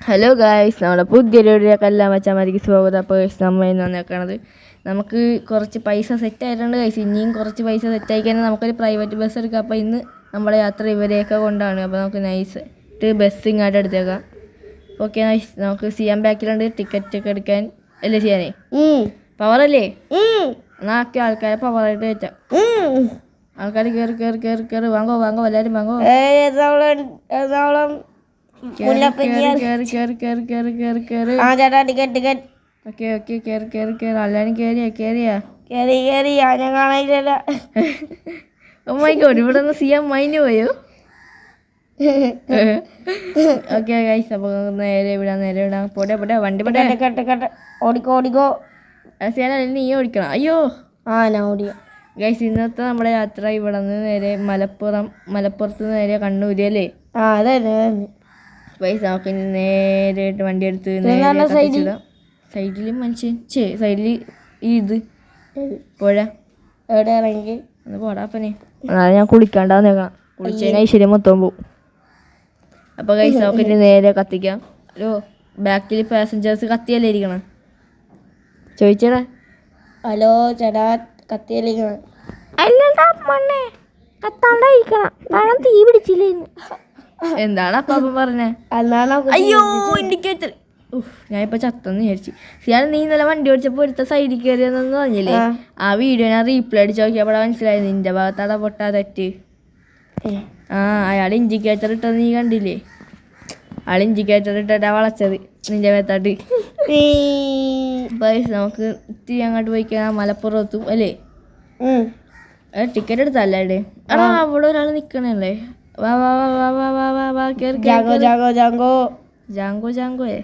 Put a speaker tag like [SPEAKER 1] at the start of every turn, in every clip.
[SPEAKER 1] Hello guys, നമ്മുടെ പുതിയൊരു വീഡിയോക്കെല്ലാം മച്ചാമാർക്ക് സ്വാഗതം. അപ്പോൾ നമ്മൾ ഇന്ന് വന്നേക്കണത് നമുക്ക് കുറച്ച് പൈസ സെറ്റ് ആയിട്ടുണ്ട് ഗൈസ്. ഇനിയും കുറച്ച് പൈസ സെറ്റ് ആയിക്കഴിഞ്ഞാൽ നമുക്കൊരു പ്രൈവറ്റ് ബസ് എടുക്കാം. അപ്പോൾ ഇന്ന് നമ്മുടെ യാത്ര ഇവരെയൊക്കെ കൊണ്ടാണ്. അപ്പോൾ നമുക്ക് നൈസായിട്ട് ബസ് ഇങ്ങോട്ട് എടുത്തേക്കാം. Okay nice. നമുക്ക് സിയാൻ ബാക്കിലുണ്ട് ടിക്കറ്റ് ഒക്കെ എടുക്കാൻ അല്ലേ ചെയ്യാനേ? പവറല്ലേ? എന്നാൽ ആക്കി ആൾക്കാരെ പവറായിട്ട് വെച്ചാൽ ആൾക്കാർ കയറി കയറി കയറി കയറി വാങ്ങോ വാങ്ങോ എല്ലാവരും വാങ്ങോ. ഇവിടെ നിന്ന് സിയാൻ മൈൻഡ് പോയോ? ഓക്കെ ഗൈസ്, അപ്പൊ നേരെ വിടാം. പോട്ടെ വണ്ടി
[SPEAKER 2] ഓടിക്കോ
[SPEAKER 1] നീ ഓടിക്കണം. അയ്യോ
[SPEAKER 2] ഞാൻ ഓടിക്കാം
[SPEAKER 1] ഗൈസ്. ഇന്നത്തെ നമ്മുടെ യാത്ര ഇവിടെ നിന്ന് നേരെ മലപ്പുറത്ത് നേരെ കണ്ണൂര് അല്ലേ?
[SPEAKER 2] അതെ
[SPEAKER 1] പൈസ നമുക്ക് നേരായിട്ട് വണ്ടി എടുത്ത് സൈഡിൽ മനുഷ്യൻ സൈഡിൽ ഇത് പുഴ
[SPEAKER 2] എവിടെ ഇറങ്ങി
[SPEAKER 1] ഒന്ന് പോടാപ്പനെ. അതാണ് ഞാൻ കുളിക്കാണ്ടാന്നേക്കാം. കുളിച്ചതിന് ഐശ്വര്യം മൊത്തം പോവും. അപ്പോൾ കൈസ നമുക്ക് നേരെ കത്തിക്കാം. ഹലോ, ബാക്കിൽ പാസഞ്ചേഴ്സ് കത്തിയല്ലേ ഇരിക്കണം? ചോദിച്ചടാ.
[SPEAKER 2] ഹലോ ചേട്ടാ, കത്തിയല്ലിരിക്കണം.
[SPEAKER 1] അല്ലടാ മണ്ണേ, കത്താണ്ടായിരിക്കണം. തീ പിടിച്ചില്ലേ? എന്താണ് അപ്പം പറഞ്ഞേ? അയ്യോ ഇൻഡിക്കേറ്റർ. ഞാനിപ്പോൾ ചത്തെന്ന് വിചാരിച്ചു. സിയാൻ നീ ഇന്നലെ വണ്ടി ഓടിച്ചപ്പോൾ എടുത്ത സൈഡിൽ കയറിയെന്നു പറഞ്ഞില്ലേ? ആ വീഡിയോ ഞാൻ റീപ്ലേ അടിച്ച് നോക്കിയപ്പോൾ മനസ്സിലായി നിന്റെ ഭാഗത്താടെ പൊട്ടാ തെറ്റ്. അയാൾ ഇൻഡിക്കേറ്റർ ഇട്ടത് നീ കണ്ടില്ലേ? ആൾ ഇൻഡിക്കേറ്റർ ഇട്ടിട്ടാ വളച്ചത് നിന്റെ മേത്താട്ട്. പൈസ നമുക്ക് ഇത്തിരി അങ്ങോട്ട് പോയിക്കാൻ മലപ്പുറത്തും അല്ലേ? ടിക്കറ്റ് എടുത്തല്ലേ? എടാ അവിടെ ഒരാൾ നിൽക്കണല്ലേ? വാ വാ വാ വാ വാ വാ വാ വാ കേറി ജാങ്കോയെ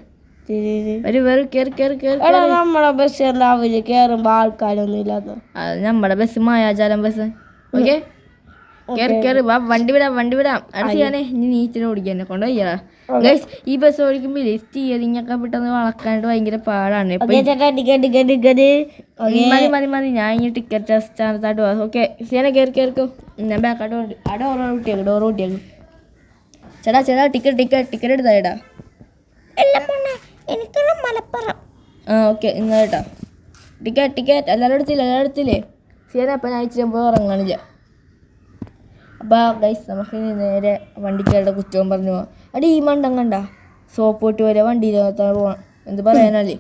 [SPEAKER 2] നമ്മളെ ബസ് രാവിലെ കേറുമ്പോ ആൾക്കാരൊന്നും ഇല്ലാത്ത
[SPEAKER 1] അത് നമ്മുടെ ബസ് മായാജാലം ബസ്. ഓക്കെ കേറി വാ. വണ്ടി വിടാം അടുത്ത് ഇനി നീറ്റിനെ ഓടിക്കാൻ എന്നെ കൊണ്ട് വയ്യാ. ഗൈസ്, ഈ ബസ് ഓടിക്കുമ്പോ സ്റ്റിയറിംഗ് ഒക്കെ പെട്ടെന്ന് വളക്കാനായിട്ട് ഭയങ്കര പാടാണ്. മതി ഞാൻ ഇനി ടിക്കറ്റ് സ്ഥാനത്തായിട്ട് പോവാം. ഓക്കെ സിയാനെ കേറിക്കോ. ഞാൻ ബാക്കായിട്ട് പോണ്ട്. ആ ഡോർ കൂട്ടിയേക്കും. ചേട്ടാ ടിക്കറ്റ് എടുത്താ ചേട്ടാ?
[SPEAKER 2] എനിക്കുള്ള മലപ്പുറം.
[SPEAKER 1] ഓക്കെ ഇന്ന് കേട്ടാ ടിക്കറ്റ് എല്ലാവരും എടുത്തില്ലേ? സിയാനെ അപ്പം ഞാൻ ഇച്ചിരി ഇറങ്ങാണില്ല. അപ്പോൾ ഗൈസ്, നമുക്ക് നേരെ വണ്ടിക്കാരുടെ കുറ്റവും പറഞ്ഞു പോവാം. അടി ഈ മണ്ടം കണ്ട സോപ്പ് പൊട്ടി വരെ വണ്ടിയിലകത്താണ് പോകണം. എന്ത് പറയാനല്ലേ?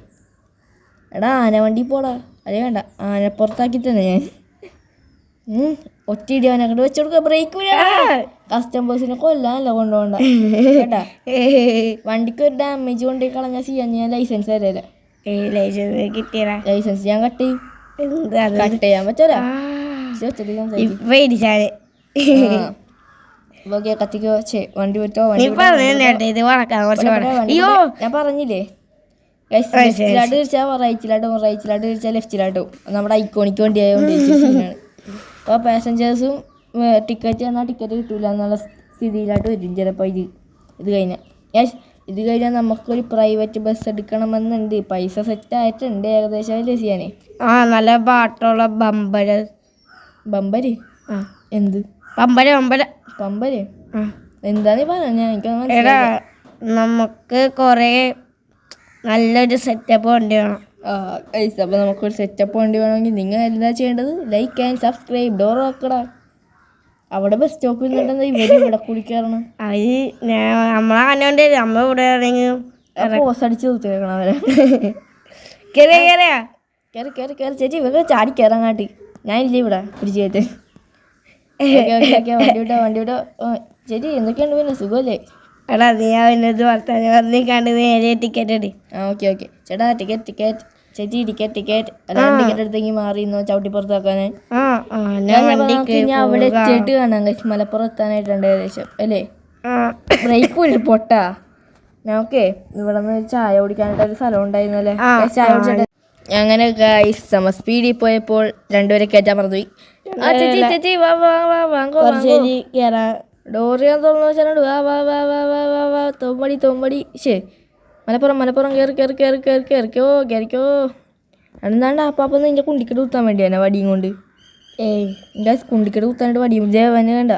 [SPEAKER 1] എടാ ആന വണ്ടി പോടാ. അതേ വേണ്ട, ആനപ്പുറത്താക്കി തന്നെ ഞാൻ ഒറ്റയിടി അവനങ്ങോട്ട് വെച്ചു കൊടുക്കുക. ബ്രേക്ക് കസ്റ്റമേഴ്സിനെ കൊല്ലാനല്ല കൊണ്ടുപോകണ്ട കേട്ടാ. വണ്ടിക്ക് ഒരു ഡാമേജ് കൊണ്ടുപോയി കളഞ്ഞാൽ ചെയ്യാൻ ഞാൻ ലൈസൻസ് തരല്ലേ? ലൈസൻസ് ഞാൻ കട്ട് ചെയ്യാൻ പറ്റൂല. കത്തിക്കോ. വണ്ടി പറ്റോ? ഞാൻ പറഞ്ഞില്ലേ ലെഫ്റ്റിലാട്ട് തിരിച്ചാ റൈറ്റിലാട്ട് തിരിച്ചാൽ ലെഫ്റ്റിലാട്ടോ. നമ്മുടെ ഐക്കോണിക്ക് വണ്ടി ആയതുകൊണ്ട് അപ്പോൾ പാസഞ്ചേഴ്സും ടിക്കറ്റ് എന്നാൽ ടിക്കറ്റ് കിട്ടൂല എന്നുള്ള സ്ഥിതിയിലായിട്ട് വരും ചിലപ്പോൾ. ഇത് കഴിഞ്ഞാൽ നമുക്കൊരു പ്രൈവറ്റ് ബസ് എടുക്കണമെന്നുണ്ട്. പൈസ സെറ്റ് ആയിട്ടുണ്ട് ഏകദേശം അല്ലേ ചെയ്യാനേ?
[SPEAKER 2] നല്ല പാട്ടുള്ള ബമ്പര്
[SPEAKER 1] എന്ത് പമ്പര് എന്താന്ന് പറഞ്ഞ എനിക്ക്
[SPEAKER 2] നമുക്ക് കൊറേ നല്ലൊരു സെറ്റപ്പ് വണ്ടി വേണം.
[SPEAKER 1] അപ്പോൾ നമുക്കൊരു സെറ്റപ്പ് വണ്ടി വേണമെങ്കിൽ നിങ്ങൾ എന്താ ചെയ്യേണ്ടത്? Like and subscribe. ഡോർ വെക്കടാ. അവിടെ ബസ് സ്റ്റോപ്പിൽ നിന്നിട്ട് ഇവിടെ കുടിക്കാറാണ്.
[SPEAKER 2] നമ്മളെ നമ്മ ഇവിടെ
[SPEAKER 1] പോസ് അടിച്ച് നിർത്തിയേക്കണം അവരെ.
[SPEAKER 2] കേറി
[SPEAKER 1] ചേച്ചി ഇവർക്ക് ചാടി കയറാൻ കാട്ടി. ഞാനില്ല ഇവിടെ പിടിച്ചേറ്റ്. വണ്ടി വിട്ടോ. ചേച്ചി എന്തൊക്കെയാണ് പിന്നെ സുഖമല്ലേ?
[SPEAKER 2] എടാ നീ വർത്താനം കണ്ട് നേരെ ടിക്കറ്റ് എടു.
[SPEAKER 1] ഓക്കെ ചേട്ടാ ടിക്കറ്റ് ചേച്ചി ടിക്കറ്റ് അല്ലാതെ ടിക്കറ്റ് എടുത്തെങ്കിൽ മാറിയെന്നോ ചവിട്ടിപ്പുറത്താക്കാന്. അവിടെ എത്തിയിട്ട് കാണാം കഴിച്ച് മലപ്പുറം എത്താനായിട്ടുണ്ട് ഏകദേശം അല്ലേ? ബ്രേക്ക് പോയിട്ട് പൊട്ടാ. നമുക്ക് ഇവിടെ നിന്ന് ചായ കുടിക്കാനായിട്ട് ഒരു സ്ഥലം ഉണ്ടായിരുന്നല്ലേ? ചായ കുടിച്ചിട്ട് അങ്ങനെ ഗൈസ് സ്പീഡിൽ പോയപ്പോൾ രണ്ടുപേരെ കയറ്റാൻ മറന്നുപോയി. ചേച്ചി ഡോറിയാൻ തുറന്നു വെച്ചാൽ വാ തോമ്പടി മലപ്പുറം കേറിക്കോ. എന്താണ്ട് അപ്പാപ്പൊന്ന് നിന്റെ കുണ്ടിക്കെട്ട് കുത്താൻ വേണ്ടിയാണ് വടിയും കൊണ്ട്. കുണ്ടിക്കെട്ട് കുത്താനായിട്ട് വടിയും ജവന് വേണ്ട.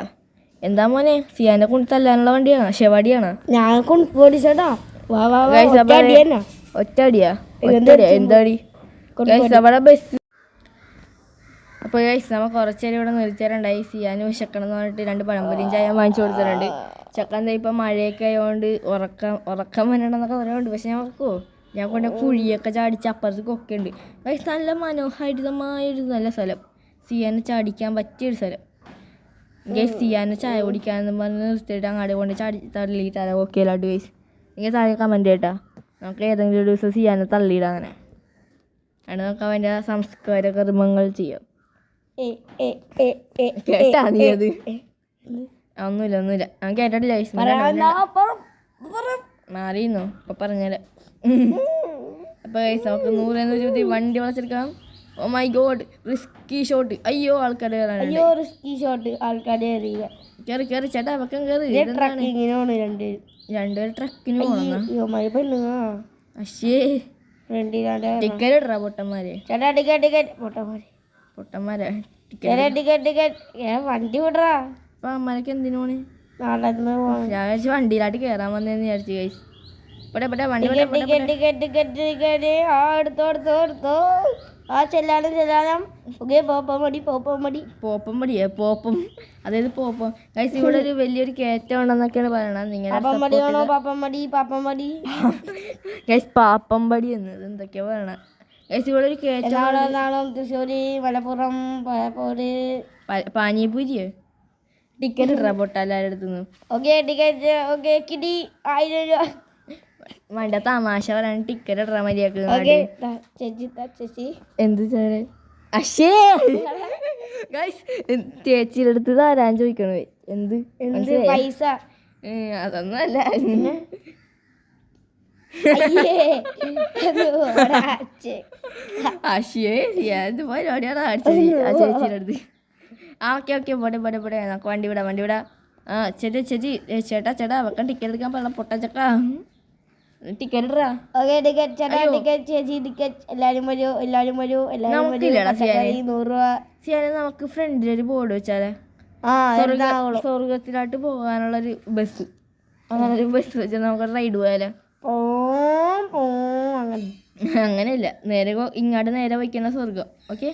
[SPEAKER 1] എന്താ മോനെ സിയാന്റെ കൊണ്ട് തല്ലാനുള്ള വണ്ടിയാണ്? വടിയാണ്.
[SPEAKER 2] ഞാൻ പൊടിച്ചേട്ടാ വാ വാ വാ
[SPEAKER 1] Guys,
[SPEAKER 2] ഒറ്റ അടി തന്നെ.
[SPEAKER 1] ഒറ്റടിയാ
[SPEAKER 2] ഇതെന്താ
[SPEAKER 1] എന്താടി
[SPEAKER 2] കൊടുക്ക്
[SPEAKER 1] ഗൈസ് അവിടെ ബസ്. അപ്പോൾ ഗൈസ് നമ്മൾ കുറച്ചേരം ഇവിടെ നിർത്തിയാലുണ്ടായി. സിയാനും വിശക്കണം എന്ന് പറഞ്ഞിട്ട് 2 പഴംപൊരിയും ചായ വാങ്ങിച്ചു കൊടുത്തിട്ടുണ്ട്. ചക്ക എന്താ ഇപ്പം മഴയൊക്കെ ആയതുകൊണ്ട് ഉറക്കം വരണമെന്നൊക്കെ പറയുന്നുണ്ട്. പക്ഷെ ഞങ്ങൾക്കോ ഞാൻ കൊണ്ട് കുഴിയൊക്കെ ചാടിച്ച് അപ്പുറത്ത് കൊക്കെ ഉണ്ട് ഗൈസ്. നല്ല മനോഹരിതമായൊരു നല്ല സ്ഥലം, സിയാനെ ചാടിക്കാൻ പറ്റിയൊരു സ്ഥലം ഗൈസ്. സിയാനെ ചായ കുടിക്കാനെന്ന് പറഞ്ഞ് നിർത്തിയിട്ട് അങ്ങോട്ട് കൊണ്ട് തള്ളിയിട്ടാണ് കൊക്കയിലാട്ട് ഗൈസ്. നിങ്ങൾ താഴെ കമൻറ്റ് കേട്ടാ, നമുക്ക് ഏതെങ്കിലും ഒരു ദിവസം സിയാനെ തള്ളിയിടാം. അങ്ങനെ ആണ് നമുക്ക് അവൻ്റെ സംസ്കാര കർമ്മങ്ങൾ ചെയ്യാം. കേട്ടാ നീ അത്? ഒന്നുമില്ല ഞാൻ കേട്ടിട്ടില്ല ഗൈസ്. മാറിയെന്നോ ഇപ്പൊ പറഞ്ഞാലേ. അപ്പൊ ഗൈസ് നമുക്ക് 100 രൂപ വണ്ടി വളച്ചെടുക്കാം. Oh my god, risky shot. അയ്യോ ആൾക്കാർ
[SPEAKER 2] അയ്യോ റിസ്കി ഷോട്ട്. ആൾക്കാരെ അറിയില്ല.
[SPEAKER 1] കേറി ചേട്ടാ വെക്കം കേറി.
[SPEAKER 2] ട്രക്കിങ്ങിനാണ്
[SPEAKER 1] രണ്ടുപേര് ട്രക്കിന് പോകണം. അശ്ശേ ടിക്കറ്റ് ഇടറാ പൊട്ടന്മാരെ.
[SPEAKER 2] ചേട്ടാ ടിക്കറ്റ്
[SPEAKER 1] പൊട്ടന്മാരെ
[SPEAKER 2] ടിക്കറ്റ് വണ്ടി വിടറാ.
[SPEAKER 1] അപ്പൊ അമ്മനൊക്കെ എന്തിനാണ്
[SPEAKER 2] നടന്ന്
[SPEAKER 1] ഞാൻ വിചാരിച്ചു വണ്ടിയിലാട്ട് കയറാൻ വന്നതെന്ന് വിചാരിച്ചു ഗൈസ്. വണ്ടി
[SPEAKER 2] ടിക്കറ്റ് ആ എടുത്തോ ആ ചെല്ലാനും ഓക്കെ
[SPEAKER 1] പോപ്പം അതായത് പോപ്പം ഗൈസ്. ഇവിടെ ഒരു വലിയൊരു കയറ്റം ഉണ്ടെന്നൊക്കെയാണ് പറയണത്.
[SPEAKER 2] പാപ്പമ്പടി
[SPEAKER 1] ഗൈസ് പാപ്പമ്പടി എന്ന് എന്തൊക്കെയാ പറയണ ഗൈസ്. ഇവിടെ ഒരു കയറ്റം.
[SPEAKER 2] തൃശ്ശൂര് മലപ്പുറം
[SPEAKER 1] പാനിപൂരിയോ? ടിക്കറ്റ് ഇടറാ പൊട്ട എല്ലാവരുടെ അടുത്തുനിന്ന്.
[SPEAKER 2] ഓക്കെ ടിക്കറ്റ് ഓക്കെ കിടി 1000 രൂപ.
[SPEAKER 1] വേണ്ട തമാശ പറയാൻ ടിക്കറ്റ് ഇടറാ മര്യാദക്ക്.
[SPEAKER 2] ചേച്ചി
[SPEAKER 1] എന്ത് ചേരെ അശേ ഗൈസ്. ചേച്ചിയുടെ അടുത്ത് തരാൻ ചോദിക്കണേ. എന്ത്
[SPEAKER 2] പൈസ?
[SPEAKER 1] അതൊന്നും അല്ല. അശേ ഏത് പരിപാടിയാണ് ആ ചേച്ചിയുടെ അടുത്ത്. ഓക്കെ പോട്ടെ നമുക്ക് വണ്ടി വിടാ. ആ ചേട്ടാ വെക്കാൻ ടിക്കറ്റ് എടുക്കാൻ പറഞ്ഞ പൊട്ടച്ചക്ക. ടിക്കറ്റ് ഇടറാ.
[SPEAKER 2] എല്ലാരും വരൂ 100 രൂപ.
[SPEAKER 1] നമുക്ക് ഫ്രണ്ടിലൊരു ബോർഡ് വെച്ചാലേ, സ്വർഗത്തിലോട്ട് പോകാനുള്ളൊരു ബസ്. അങ്ങനെ ഒരു ബസ് വെച്ചാൽ നമുക്ക് റൈഡ് പോയാലോ? അങ്ങനെയില്ല, നേരെ ഇങ്ങോട്ട് നേരെ വയ്ക്കണ സ്വർഗം. ഓക്കെ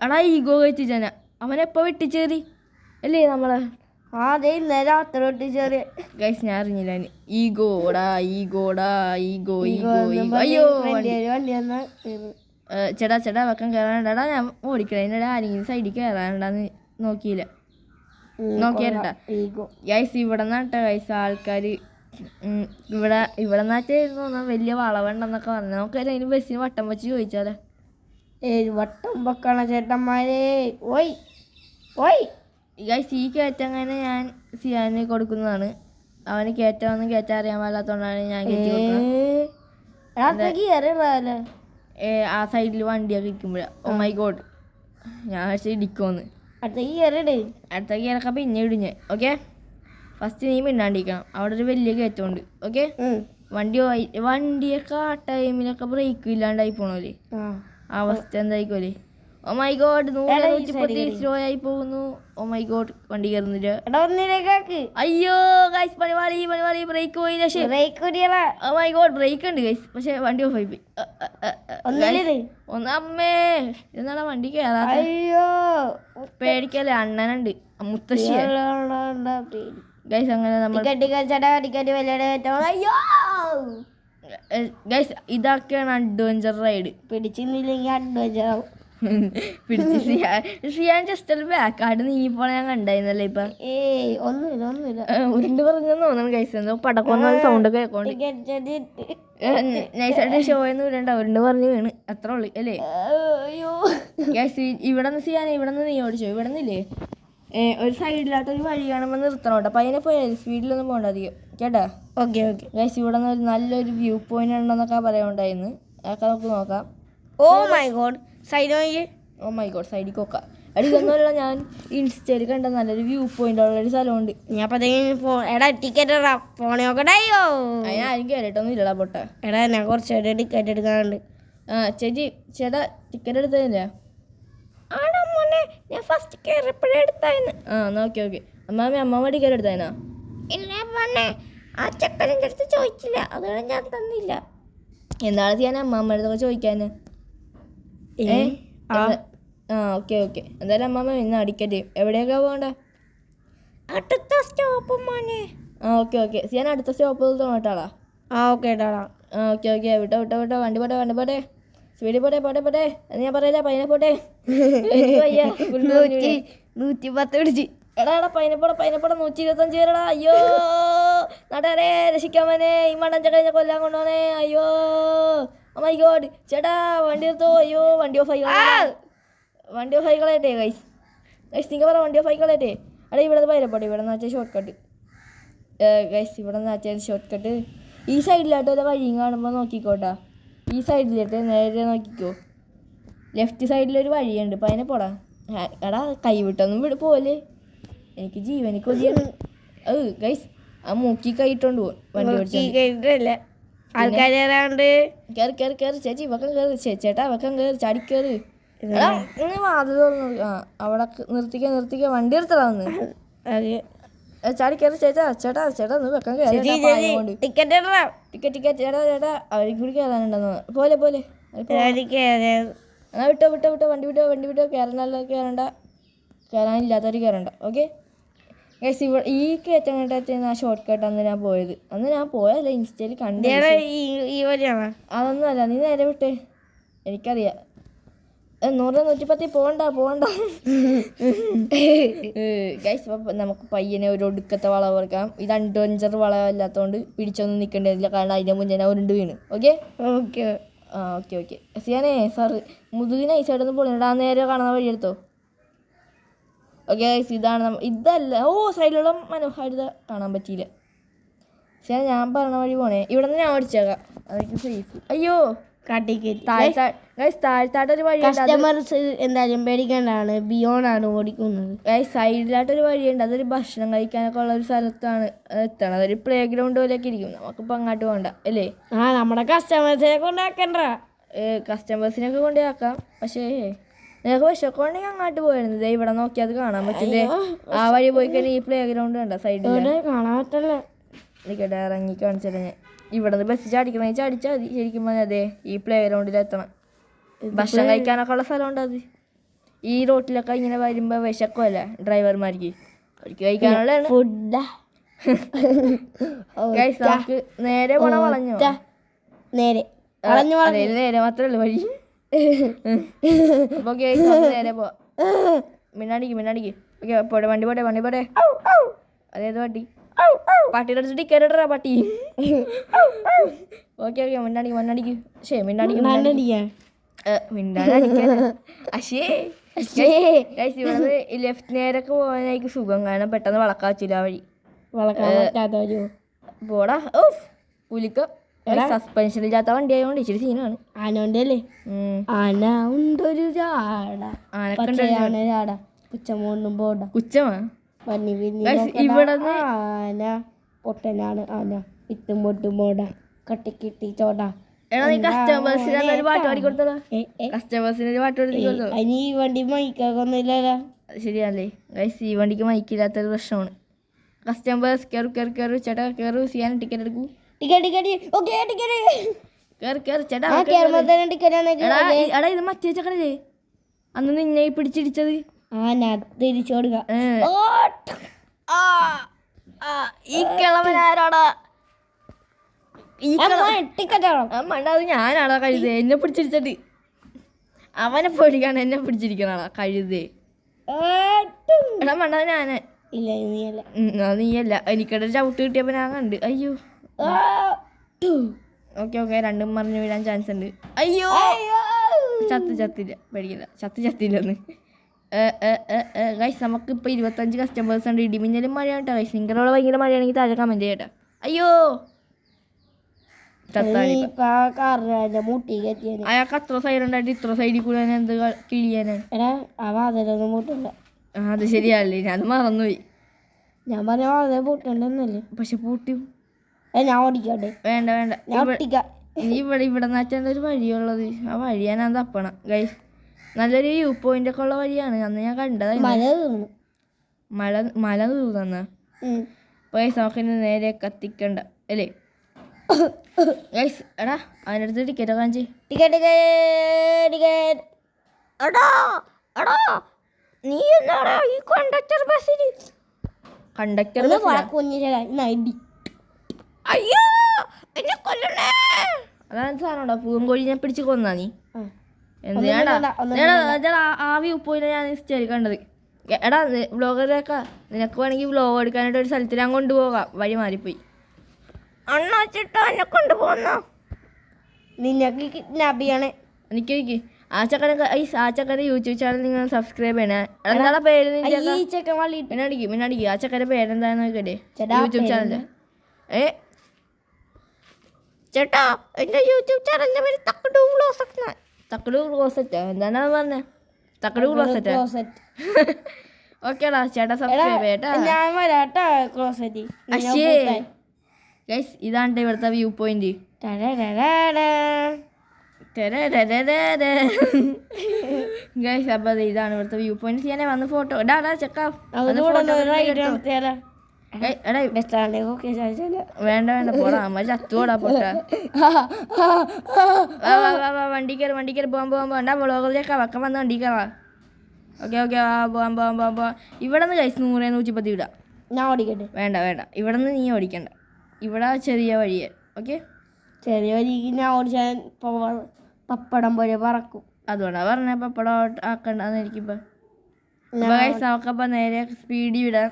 [SPEAKER 1] എടാ ഈഗോ കഴിച്ചാന അവനെപ്പോ വെട്ടിച്ചേറി അല്ലേ നമ്മളെ? ഗൈസ് ഞാൻ അറിഞ്ഞില്ല. ഈഗോടാ അയ്യോ ചേട്ടാ വെക്കാൻ കയറാണ്ടാ. ഞാൻ ഓടിക്കണേ എന്നോട് ആരെങ്കിലും സൈഡിൽ കയറാണ്ടാന്ന് നോക്കിയാട്ടാ ഗൈസ്. ഇവിടെ നിന്നാട്ടാ ഗൈസ് ആൾക്കാർ ഇവിടെ നിന്നാച്ചായിരുന്നു വലിയ വളവുണ്ടെന്നൊക്കെ പറഞ്ഞു. നമുക്ക് അതിന് ബസ്സിന് വട്ടം വെച്ച് ചോദിച്ചാലോ?
[SPEAKER 2] വട്ടം വെക്കണ ചേട്ടന്മാരെ.
[SPEAKER 1] ഗൈസ് ഈ കയറ്റങ്ങനെ ഞാൻ സിയാന് കൊടുക്കുന്നതാണ്. അവന് കയറ്റാമെന്ന് കയറ്റാൻ അറിയാൻ പാടില്ലാത്തതുകൊണ്ടാണ് ഞാൻ കയറ്റി കൊടുക്കുന്നത്. ആ സൈഡിൽ വണ്ടിയൊക്കെ ഇരിക്കുമ്പോഴാ. ഓ മൈ ഗോഡ്, ഞാൻ ഇടിക്കുമെന്ന്. അടുത്ത ഗിയറൊക്കെ പിന്നെ ഇടിഞ്ഞ്. ഓക്കെ ഫസ്റ്റ് നീ മിണ്ടാണ്ടിരിക്കണം. അവിടെ ഒരു വലിയ കയറ്റമുണ്ട്. ഓക്കെ വണ്ടിയൊക്കെ ആ ടൈമിലൊക്കെ ബ്രേക്ക് ഇല്ലാണ്ടായി പോണല്ലേ? അവസ്ഥ എന്തായിക്കോലേ? ഓ മൈ ഗോഡ് 100 സ്ലോ ആയി പോകുന്നു. ഓ മൈ ഗോഡ് വണ്ടി കയറുന്നില്ല. അയ്യോ ഗൈസ് പണി ബ്രേക്ക് പോയില്ല. ഓ മൈ ഗോഡ് ബ്രേക്ക് ഉണ്ട് ഗൈസ്, പക്ഷെ വണ്ടി ഓഫ് ആയി പോയി. അമ്മേ എന്നാണ് വണ്ടി കയറാത്ത? പേടിക്കല്ലേ, അണ്ണനുണ്ട് മുത്തശ്ശി ഗൈസ്. അങ്ങനെ നമ്മൾ ഗൈസ് ഇതൊക്കെയാണ് അഡ്വഞ്ചർ റൈഡ്.
[SPEAKER 2] പിടിച്ചില്ലെങ്കിൽ അഡ്വഞ്ചർ ആവും.
[SPEAKER 1] പിടിച്ച് സിയാൻ ജസ്റ്റ് ഒരു ബാക്കാട് നീങ്ങിപ്പോൾ ഞാൻ കണ്ടായിരുന്നല്ലേ? ഇപ്പൊ
[SPEAKER 2] ഒന്നുമില്ല
[SPEAKER 1] ഉരുണ്ട് പറഞ്ഞെന്ന് തോന്നുന്നു ഗൈസ്. എന്തോ പടക്കൊന്ന സൗണ്ട് കേൾക്കോണ്ട് നൈസായിട്ട് ഷോയെന്ന് വിടണ്ട. ഉരുണ്ട് പറഞ്ഞ് വീണ് അത്ര ഉള്ളു അല്ലേ ഗൈസ്? ഇവിടെ നിന്ന് സിയാൻ ഇവിടെ നിന്ന് നീ ഓടിച്ചോ. ഇവിടെ നിന്നില്ലേ ഒരു സൈഡിലായിട്ട് ഒരു വഴി കാണുമ്പോൾ നിർത്തണം കേട്ടോ. അപ്പം അതിനെ പോയാൽ സ്പീഡിലൊന്നും പോകണ്ട അധികം കേട്ടാ.
[SPEAKER 2] ഓക്കെ
[SPEAKER 1] ഗൈസ് ഇവിടെ നിന്ന് ഒരു നല്ലൊരു വ്യൂ പോയിന്റ് ഉണ്ടെന്നൊക്കെ പറയുണ്ടായിരുന്നു. അതൊക്കെ നമുക്ക് നോക്കാം.
[SPEAKER 2] ഓ മൈ ഗോഡ്
[SPEAKER 1] സൈഡിൽ നോക്കാം. അടി ഇതൊന്നുമല്ല, ഞാൻ ഇൻസ്റ്റയിൽ കണ്ട നല്ലൊരു വ്യൂ പോയിന്റ് ഉള്ളൊരു സ്ഥലമുണ്ട്.
[SPEAKER 2] ടിക്കറ്റ് ഫോണിൽ നോക്കട്ടെ.
[SPEAKER 1] അതിനാരും കയറിയിട്ടൊന്നും ഇല്ലടാ പൊട്ട.
[SPEAKER 2] ഞാൻ കുറച്ച് ടിക്കറ്റ് എടുക്കാനുണ്ട്.
[SPEAKER 1] ചേട്ടാ ടിക്കറ്റ് എടുത്തതില്ല? ആണോ മോനെ, ഞാൻ ഫസ്റ്റ് കയറിയപ്പോഴേ എടുത്തായിരുന്നു. ഓക്കെ അമ്മ ടിക്കറ്റ് എടുത്തായിരുന്നാ?
[SPEAKER 2] ഇല്ല മോനെ,
[SPEAKER 1] ആ ചെക്കൻ്റെ അടുത്ത് ചോദിച്ചില്ല, അതുകൊണ്ട് ഞാൻ തന്നില്ല. എന്താണ് ചെയ്യാൻ അമ്മാമ്മ അടുത്തൊക്കെ ചോദിക്കാൻ. ഓക്കെ എന്തായാലും അമ്മാമ്മ ഇന്ന് അടിക്കട്ടെ. എവിടെയൊക്കെ പോകണ്ട? അടുത്ത സ്റ്റോപ്പ് മോനെ. ഓക്കെ ഞാൻ അടുത്ത സ്റ്റോപ്പ് തോന്നട്ടാളാ.
[SPEAKER 2] ഓക്കെ
[SPEAKER 1] ഓക്കെ വിട്ടോ വണ്ടി പോട്ടെ സ്പീഡിൽ പോട്ടെ എന്ന് ഞാൻ പറയില്ല. പൈനെ പോട്ടെ
[SPEAKER 2] 110 പിടിച്ച്.
[SPEAKER 1] എടാ പൈനപ്പോടെ 125 പേരടാ. അയ്യോ നാട്ടുകാരെ രക്ഷിക്കാമനെ, ഈ മണ്ണഞ്ച കഴിഞ്ഞ കൊല്ലാൻ കൊണ്ടോണേ. അയ്യോ മൈ ഗോഡ്. ചേട്ടാ വണ്ടി എടുത്തോ. അയ്യോ വണ്ടി ഓഫ് ആയിക്കളയട്ടെ ഗൈസ്. നിങ്ങൾ പറ വണ്ടി ഓഫ് ആയിക്കളയട്ടെ. എടാ ഇവിടെ പൈനപ്പോട്ടെ, ഇവിടെ നിന്ന് വെച്ചാൽ ഷോർട്ട് കട്ട് ഗൈസ്. ഇവിടെ നിന്ന് വെച്ചാൽ ഷോർട്ട് കട്ട്. ഈ സൈഡിലായിട്ട് ഒരു വഴിയും കാണുമ്പോൾ നോക്കിക്കോട്ടാ. ഈ സൈഡിലായിട്ട് നേരെ നോക്കിക്കോ. ലെഫ്റ്റ് സൈഡിലൊരു വഴിയുണ്ട്. പൈനെ പോടാ. എടാ കൈവിട്ടൊന്നും പോലെ എനിക്ക് ജീവന് കൊതിയാണ്. ഗൈസ് ആ മൂക്കി കൈയിട്ടോണ്ട് പോകും വണ്ടി ഓടിച്ചല്ലേ.
[SPEAKER 2] ആൾക്കാരാണ്ട്
[SPEAKER 1] കേറി ചേച്ചി വെക്കം കയറി. ചേട്ടാ വെക്കം കയറി, ചാടിക്കേറി. വാതിൽ തുറന്നു. അവിടെ നിർത്തിക്ക വണ്ടി എടുത്തടാന്ന്. ചാടിക്കേറി ചേട്ടാ ഒന്ന് വെക്കം കയറി. ടിക്കറ്റ് ചേട്ടാ അവർക്ക് കൂടി കയറാനുണ്ടെന്ന്. പോലെ വിട്ടോ വണ്ടി വിട്ടോ. കയറാനില്ലാത്തവർ കയറണ്ട. Okay guys. ഈ കയറ്റം ആ ഷോർട്ട് കട്ട് അന്ന് ഞാൻ പോയത്. അന്ന് ഞാൻ പോയല്ല, ഇൻസ്റ്റയിൽ കണ്ടു. അതൊന്നും അല്ല, നീ നേരെ വിട്ടേ. എനിക്കറിയാം. 100-110 പോകണ്ട ഗൈസ്. നമുക്ക് പയ്യനെ ഒരു ഒടുക്കത്തെ വളവ് കൊടുക്കാം. ഇത് അഡ്വഞ്ചർ വളവല്ലാത്തതുകൊണ്ട് പിടിച്ചൊന്നും നിൽക്കേണ്ടതില്ല, കാരണം അതിൻ്റെ മുന്നേ ഞാൻ ഉരുണ്ട് വീണ്. ഓക്കെ സിയാനേ സാറ് മുതുകിന് ഐസൈഡൊന്നും പൊളിഞ്ഞിട്ട് ആ നേരെ കാണുന്ന വഴിയെടുത്തോ. ഓക്കെ ഗൈസ് ഇതല്ല. സൈഡിലുള്ള മനോഹാരിത കാണാൻ പറ്റിയില്ല. സിയാന ഞാൻ പറഞ്ഞ വഴി പോണേ. ഇവിടെ നിന്ന് ഞാൻ ഓടിച്ചേക്കാം, അതൊക്കെ സേഫ്. അയ്യോ താഴ്ത്താട്ടൊരു വഴി.
[SPEAKER 2] കസ്റ്റമേഴ്സ് എന്തായാലും പേടിക്കേണ്ടതാണ്. ബിയോണാണ് ഓടിക്കുന്നത്.
[SPEAKER 1] സൈഡിലായിട്ടൊരു വഴിയുണ്ട്. അതൊരു ഭക്ഷണം കഴിക്കാനൊക്കെ ഉള്ള ഒരു സ്ഥലത്താണ് എത്തണം. അതൊരു പ്ലേ ഗ്രൗണ്ട് പോലെയൊക്കെ ഇരിക്കും. നമുക്കിപ്പോൾ അങ്ങോട്ട് പോകണ്ട അല്ലേ.
[SPEAKER 2] നമ്മുടെ കസ്റ്റമേഴ്സിനെ കൊണ്ടാക്കണ്ട.
[SPEAKER 1] കസ്റ്റമേഴ്സിനൊക്കെ കൊണ്ടാക്കാം. പക്ഷേ നിനക്ക് വിഷമൊക്കെ ഉണ്ടെങ്കിൽ അങ്ങോട്ട് പോയിരുന്നത്. ഇവിടെ നോക്കിയാൽ അത് കാണാൻ പറ്റില്ലേ. ആ വഴി പോയി കഴിഞ്ഞാൽ ഈ പ്ലേ ഗ്രൗണ്ട് കണ്ട സൈഡിൽ
[SPEAKER 2] കാണാൻ പറ്റില്ല.
[SPEAKER 1] നിൽക്കട്ടെ ഇറങ്ങി കാണിച്ചാൽ ഞാൻ. ഇവിടെ നിന്ന് ബസ് ചാടിക്കണമെങ്കിൽ ചാടിച്ചാൽ മതി. ശരിക്കും പറഞ്ഞാൽ അതെ ഈ പ്ലേ ഗ്രൗണ്ടിൽ എത്തണം. ഭക്ഷണം കഴിക്കാനൊക്കെ ഉള്ള സ്ഥലമുണ്ട്. അത് ഈ റോട്ടിലൊക്കെ ഇങ്ങനെ വരുമ്പോൾ വിശക്കുമല്ല ഡ്രൈവർമാർക്ക്, അവർക്ക് കഴിക്കാനുള്ള
[SPEAKER 2] ഫുഡ്.
[SPEAKER 1] നമുക്ക് നേരെ പോണ വളഞ്ഞോ?
[SPEAKER 2] നേരെ
[SPEAKER 1] മാത്രമല്ല വഴി. അപ്പോൾ നേരെ പോവാം. മിന്നാടിക്ക്. ഓക്കെ വണ്ടി പോട്ടെ. അതേത് വണ്ടി? പട്ടിയുടെ അടുത്ത് ടിക്കറ്റ് ഇടറാ പട്ടി. ഓക്കെ മിന്നാടിക്ക്. ലെഫ്റ്റ് നേരൊക്കെ പോകാനായിരിക്കും സുഖം, കാരണം പെട്ടെന്ന് വളക്കാച്ചില്ല ആ വഴി. പോടാ പുലിക്ക. സസ്പെൻഷൻ ഇല്ലാത്ത വണ്ടി ആയതുകൊണ്ട് ഇച്ചിരി സീനാണ്.
[SPEAKER 2] ആനോണ്ടല്ലേ ആന ഉണ്ടൊരു ചാട കുച്ചമോണ്ടും പോടാ.
[SPEAKER 1] കുച്ചമാ
[SPEAKER 2] ഇവിടെ ആന പൊട്ടനാണ് ആന വിത്തും പൊട്ടും പോട കട്ടിക്കിട്ടി ചോട.
[SPEAKER 1] കസ്റ്റമേഴ്സിനൊരു പാട്ട് പാടി കൊടുത്തോ. കസ്റ്റമേഴ്സിനൊരു പാട്ട് പാടി കൊടുത്തോ.
[SPEAKER 2] അതിന് ഈ വണ്ടി മൈക്കൊന്നുമില്ലല്ലോ.
[SPEAKER 1] ശരിയല്ലേ ഗൈസ്, ഈ വണ്ടിക്ക് മൈക്കില്ലാത്തൊരു പ്രശ്നമാണ്. കസ്റ്റമേഴ്സ് കയറു ചേട്ടാ കയറു. ചെയ്യാൻ ടിക്കറ്റ് എടുക്കൂ. ചേട്ടാ എടാ ഇത് മറ്റേ ചക്കടേ അന്ന് നിന്നെ പിടിച്ചിടിച്ചത്.
[SPEAKER 2] തിരിച്ചു കൊടുക്ക.
[SPEAKER 1] ഈ കിളവനാരാടാ?
[SPEAKER 2] ടിക്കറ്റ്
[SPEAKER 1] അത് ഞാനാടാ കഴുതേ. എന്നെ പിടിച്ചിടിച്ചിട്ട് അവനെ പേടിക്കാണ് എന്നെ പിടിച്ചിരിക്കണാടാ കഴുതേ. എടാ മണ്ട ഞാന്. നീയല്ല. എനിക്കിടെ ചവിട്ട് കിട്ടിയപ്പോ ഞാൻ കണ്ട്. അയ്യോ ഓക്കെ രണ്ടും മറിഞ്ഞു വീഴാൻ ചാൻസ് ഉണ്ട്. അയ്യോ ചത്തില്ല പേടിക്കില്ല. ചത്തില്ലെന്ന്. ഗൈസ് നമുക്കിപ്പോൾ 25 കസ്റ്റമേഴ്സ് ഉണ്ട്. ഇടിമിന്നലും മഴയാണ് കേട്ടോ ഗൈസ്. നിങ്ങളോട് ഭയങ്കര മഴയാണെങ്കിൽ താഴെ കമൻറ്റ് ചെയ്യട്ടെ. അയ്യോ അയാൾക്ക് അത്ര സൈഡ് ഉണ്ടായിട്ട് ഇത്ര സൈഡിൽ കൂടെ എന്ത് കിളിയാനാണ്. അത് ശരിയല്ലേ, ഞാൻ മറന്നുപോയി.
[SPEAKER 2] ഞാൻ പറഞ്ഞ പൂട്ടുണ്ടെന്നല്ലേ.
[SPEAKER 1] പക്ഷെ പൂട്ടി.
[SPEAKER 2] ഞാൻ ഓടിക്കട്ടെ.
[SPEAKER 1] വേണ്ട ഇവിടെ നിന്നാച്ചാൽ ഒരു വഴിയുള്ളത്. ആ വഴി ഞാൻ തപ്പണം ഗൈസ്. നല്ലൊരു വ്യൂ പോയിന്റ് ഒക്കെ ഉള്ള വഴിയാണ്. അന്ന് ഞാൻ കണ്ടത്. മല തീർന്ന ഗൈസ് നമുക്കിന്ന് നേരെ കത്തിക്കണ്ട അല്ലേ ഗൈസ് എടാ അവനടുത്ത് ടിക്കറ്റ് കാണിച്ച്
[SPEAKER 2] ടിക്കറ്റ്
[SPEAKER 1] എടാ എടാ നീ എന്നാടാ ഈ കണ്ടക്ടർ ബസ്സിൽ കണ്ടക്ടർ
[SPEAKER 2] കുഞ്ഞിടി
[SPEAKER 1] അയ്യോ എന്നെ കൊല്ലണേ അതാണ് സാധനം പൂങ്കോഴിനെ പിടിച്ച് കൊന്നാ നീ എന്തിനാടാ ആവി ഉപ്പോയിനെ ഞാൻ ഹിസ്റ്ററി കണ്ടത് എടാ വ്ളോഗറൊക്കെ നിനക്ക് വേണമെങ്കിൽ വ്ളോഗ് എടുക്കാനായിട്ട് ഒരു സ്ഥലത്ത് ഞാൻ കൊണ്ടുപോകാം വഴി മാറിപ്പോയി അണ്ണ വെച്ചിട്ടോ എന്നെ കൊണ്ടുപോകുന്നോ
[SPEAKER 2] നിനക്ക് കിഡ്നാപ്പ് ചെയ്യണേ
[SPEAKER 1] എനിക്ക് ആ ചക്കൻ്റെ യൂട്യൂബ് ചാനൽ നിങ്ങൾ സബ്സ്ക്രൈബ് ചെയ്യണേ എന്താ പേര് മിന്നടിക്കും ആ ചക്കൻ്റെ പേരെന്താന്ന് നോക്കട്ടെ യൂട്യൂബ് ചാനൽ ചേട്ടാ എൻ്റെ യൂട്യൂബ് ചാനലിൻ്റെ പേര് തക്കടു ക്ലോസറ്റാ എന്താണ് പറഞ്ഞത് തക്കടു ക്ലോസറ്റാ ഓക്കേടാ ചേട്ടാ സബ്സ്ക്രൈബ് ചെയ്യട്ടാ
[SPEAKER 2] ഞാൻ വരാട്ടോ ക്ലോസറ്റ്
[SPEAKER 1] ഗൈസ് ഇതാണ് ഇവിടുത്തെ വ്യൂ പോയിന്റ് ഗൈസ് അപ്പൊ ഇതാണ് ഇവിടുത്തെ വ്യൂ പോയിന്റ് ചെയ്യാനേ വന്ന് ഫോട്ടോ ഇടാ ചെക്കാ വേണ്ട പോടാ അമ്മ ചത്തുപോടാ പൊട്ട വണ്ടി കയറി പോകാൻ വേണ്ട വ്ളോഗർ ചേക്കാ വക്കം വന്ന് വണ്ടി കയറാ ഓക്കെ പോവാൻ ഇവിടെ നിന്ന് ഗൈസ് 100-110 വിടാം
[SPEAKER 2] ഞാൻ ഓടിക്കട്ടെ
[SPEAKER 1] വേണ്ട ഇവിടെ നിന്ന് നീ ഓടിക്കണ്ട ഇവിടെ ചെറിയ വഴിയെ ഓക്കെ
[SPEAKER 2] ചെറിയ വഴിക്ക് ഞാൻ ഓടിച്ചാൽ പപ്പടം പോലെ പറക്കും
[SPEAKER 1] അതുകൊണ്ടാ പറഞ്ഞ പപ്പടം ആക്കണ്ടെന്ന് എനിക്കിപ്പോ ഗൈസ് നമുക്കപ്പോ നേരെ സ്പീഡിൽ വിടാം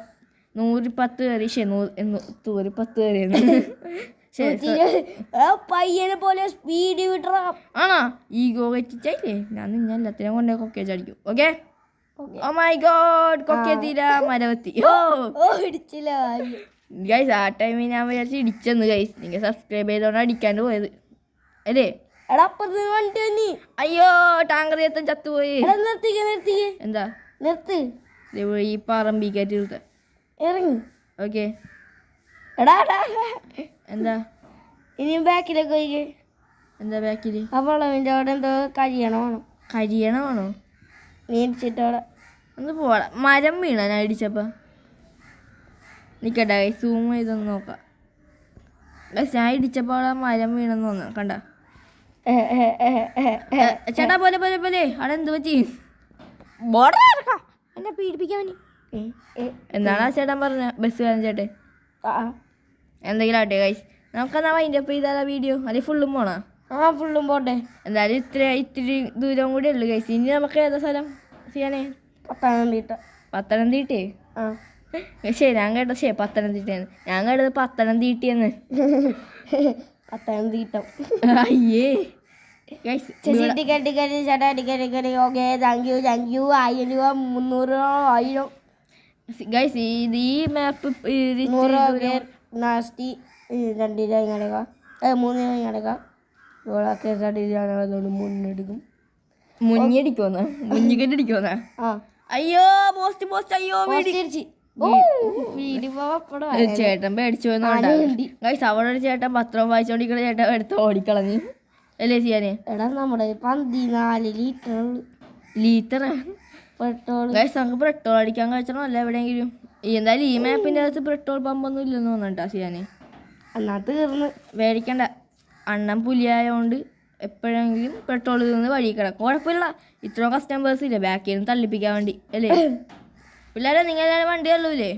[SPEAKER 1] 110 കയറി 110
[SPEAKER 2] പയ്യനെ പോലെ സ്പീഡ് വിട്ടറാ
[SPEAKER 1] ആണോ ഈഗോ വെച്ചിട്ടേ ഞാൻ നിന്നെ എല്ലാത്തിനും കൊണ്ടേ കൊക്കെ ചടിക്കും ഓക്കെ ഓ മൈ ഗോഡ് കൊക്കെ തീരാ മരവത്തി
[SPEAKER 2] ഇടിച്ചില്ല
[SPEAKER 1] ഗൈസ് ആ ടൈമിൽ ഞാൻ വിചാരിച്ച് ഇടിച്ചെന്ന് ഗൈസ് നിങ്ങൾ സബ്സ്ക്രൈബ് ചെയ്തോണ്ട് അടിക്കാണ്ട് പോയത് അല്ലേ
[SPEAKER 2] എടാ അപ്പുറത്ത് വണ്ടി വന്നി
[SPEAKER 1] അയ്യോ ടാങ്കർ എത്താൻ ചത്തുപോയി
[SPEAKER 2] നിർത്തിക്ക്
[SPEAKER 1] എന്താ
[SPEAKER 2] നിർത്ത്
[SPEAKER 1] ഈ പറമ്പി കയറ്റി
[SPEAKER 2] ഇറങ്ങി
[SPEAKER 1] ഓക്കെ
[SPEAKER 2] എടാ
[SPEAKER 1] എന്താ
[SPEAKER 2] ഇനിയും ബാക്കിലേക്ക് പോയിക്ക്
[SPEAKER 1] എന്താ ബാക്കില്
[SPEAKER 2] അപ്പോൾ അവൻ്റെ അവിടെ എന്തോ
[SPEAKER 1] കരിയണമാണോ
[SPEAKER 2] നീ ഇടിച്ചിട്ടവിടെ
[SPEAKER 1] ഒന്ന് പോടാ മരം വീണ ഞാൻ ഇടിച്ചപ്പോ നിക്കട്ടെ സൂം ചെയ്തൊന്ന് നോക്കാം ഞാൻ ഇടിച്ചപ്പോ അവിടെ മരം വീണെന്ന് തോന്നാ കണ്ട ചേട്ടാ പോലെ അവിടെ എന്ത് പറ്റി എന്നെ പീഡിപ്പിക്കാൻ വേണ്ടി എന്താണ് ആ ചേട്ടൻ പറഞ്ഞ ബസ്സുകാരൻ ചേട്ടൻ എന്തെങ്കിലും ആട്ടെ ഗൈസ് നമുക്കെന്നാ അതിൻ്റെ ഒപ്പം ഇതാ വീഡിയോ അല്ലെങ്കിൽ ഫുള്ളും പോണോ
[SPEAKER 2] ഫുള്ളും പോട്ടെ
[SPEAKER 1] എന്തായാലും ഇത്തിരി ദൂരം കൂടെ ഉള്ളു ഗൈസ് ഇനി നമുക്ക് ഏതാ സ്ഥലം ചെയ്യാനേ പത്തനംതിട്ടേ ശരി ഞാൻ കേട്ടോ പത്തനംതിട്ടയെന്ന് ഞാൻ കേട്ടത് പത്തനംതിട്ടയെന്ന്
[SPEAKER 2] പത്തനംതിട്ട
[SPEAKER 1] അയ്യേ
[SPEAKER 2] ടിക്കറ്റ് ചേട്ടാ ടിക്കറ്റ് ഓക്കെ താങ്ക് യു 1000 രൂപ 300 രൂപ 1000
[SPEAKER 1] ഗൈസ് ഇത് ഈ മാപ്പ്
[SPEAKER 2] 100 നാസ്തി 2 രൂപ ഇങ്ങനെയൊക്കെ 3 രൂപ ഇങ്ങനെയൊക്കെ മുന്നെടുക്കും
[SPEAKER 1] മുഞ്ഞടിക്കോന്നാ മുഞ്ഞിക്കടിക്കോന്നാ അയ്യോ പോസ്റ്റ് അയ്യോ ചേട്ടൻ പേടിച്ചു ഗൈസ് അവിടെ ഒരു ചേട്ടൻ പത്രം വായിച്ചോണ്ടിരിക്കണ ചേട്ടൻ എടുത്ത് ഓടിക്കളഞ്ഞു അല്ലേ ചെയ്യാനേ
[SPEAKER 2] എടാ നമ്മുടെ 14
[SPEAKER 1] ലീറ്റർ
[SPEAKER 2] പെട്രോൾ
[SPEAKER 1] ഗൈസ് നമുക്ക് പെട്രോൾ അടിക്കാൻ കഴിച്ചണോ അല്ല എവിടെയെങ്കിലും എന്തായാലും ഈ മാപ്പിൻ്റെ അകത്ത് പെട്രോൾ പമ്പൊന്നും ഇല്ലെന്ന് തോന്നണ്ടാ ചെയ്യാനേ
[SPEAKER 2] എന്നാ തീർന്ന്
[SPEAKER 1] മേടിക്കണ്ട അണ്ണൻ പുലിയായോണ്ട് എപ്പോഴെങ്കിലും പെട്രോൾ നിന്ന് വഴി കിടക്കും കുഴപ്പമില്ല ഇത്രയും കസ്റ്റമേഴ്സ് ഇല്ലേ ബാക്കിൽ നിന്ന് തള്ളിപ്പിക്കാൻ വേണ്ടി അല്ലേ പിള്ളേരെ നിങ്ങൾ വണ്ടി തള്ളൂലേ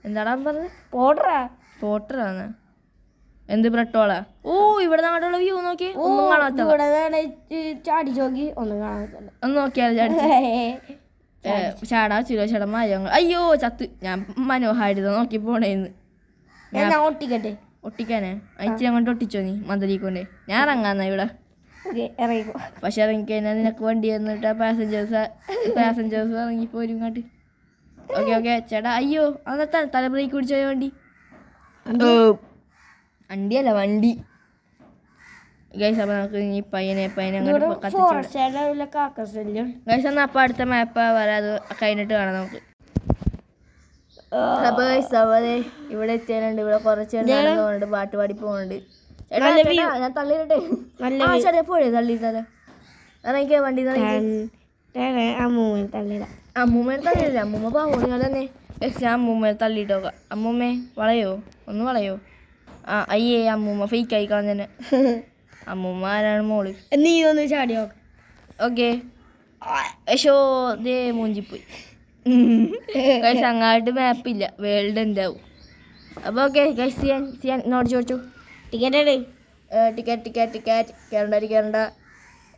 [SPEAKER 1] എന്താടാ പറഞ്ഞത് പോട്ടറാണ് എന്ത് പെട്രോളാ ഓ ഇവിടെ നാടുള്ള വ്യൂ നോക്കി ഒന്നും കാണാത്ത
[SPEAKER 2] ചാടിച്ചോക്കി ഒന്നും കാണാത്ത
[SPEAKER 1] ഒന്ന് നോക്കിയാലോ ചാടാ ചിലോ ചേട്ടാ മരങ്ങൾ അയ്യോ ചത്ത് ഞാൻ മനോഹാരിത നോക്കി പോണേന്ന്
[SPEAKER 2] ഞാൻ
[SPEAKER 1] ഒട്ടിക്കാനേ അയച്ചു അങ്ങോട്ട് ഒട്ടിച്ചോ നീ മന്ദലിക്കൊണ്ടേ ഞാൻ ഇറങ്ങാന്നാ ഇവിടെ പക്ഷെ ഇറങ്ങിക്കഴിഞ്ഞാൽ നിനക്ക് വണ്ടി വന്നിട്ട് പാസഞ്ചേഴ്സ് ഇറങ്ങിപ്പോരും ഇങ്ങോട്ട് ഓക്കെ ചേട്ടാ അയ്യോ അന്നത്തെ തല ബ്രേക്ക് പിടിച്ചോ വണ്ടി വണ്ടിയല്ല വണ്ടി ഗൈസ് അപ്പോൾ നമുക്ക് ഈ പയ്യനെ ഗൈസ് എന്നാൽ അപ്പോൾ അടുത്ത മാപ്പ് വരാം അത് കഴിഞ്ഞിട്ട് കാണാം നമുക്ക് അപ്പോൾ ഗൈസ് അവരെ ഇവിടെ എത്തിയാലുണ്ട് ഇവിടെ കുറച്ച് പോകുന്നുണ്ട് പാട്ട് പാടി പോകുന്നുണ്ട് ഞാൻ തള്ളിയിട്ടെ ചേട്ടാ പോഴേ തള്ളിയിട്ടല്ലോ ഇറങ്ങിക്കോ വണ്ടി അമ്മൂമ്മ തള്ളിയില്ല അമ്മൂമ്മ പാവോണികൾ തന്നെ ഞാൻ അമ്മൂമ്മയെ തള്ളിയിട്ട് നോക്കാം. അമ്മൂമ്മേ വളയോ, ഒന്ന് വളയോ? ആ അയ്യേ അമ്മൂമ്മ ഫേക്ക് ആയി കളഞ്ഞന്നെ. അമ്മൂമ്മ ആരാണ് മോള്?
[SPEAKER 2] നീ ഒന്ന് ചാടി നോക്ക്.
[SPEAKER 1] ഓക്കെ യശോ ദേ മൂഞ്ചിപ്പോയി. ഗൈസ് അങ്ങാട്ട് മാപ്പില്ല, വേൾഡ് എന്താവും. അപ്പോൾ ഓക്കെ ഗൈസ് സിയാൻ നോട്ട് ചോദിച്ചു.
[SPEAKER 2] ടിക്കറ്റ് എടു.
[SPEAKER 1] ടിക്കറ്റ് കയറണ്ട.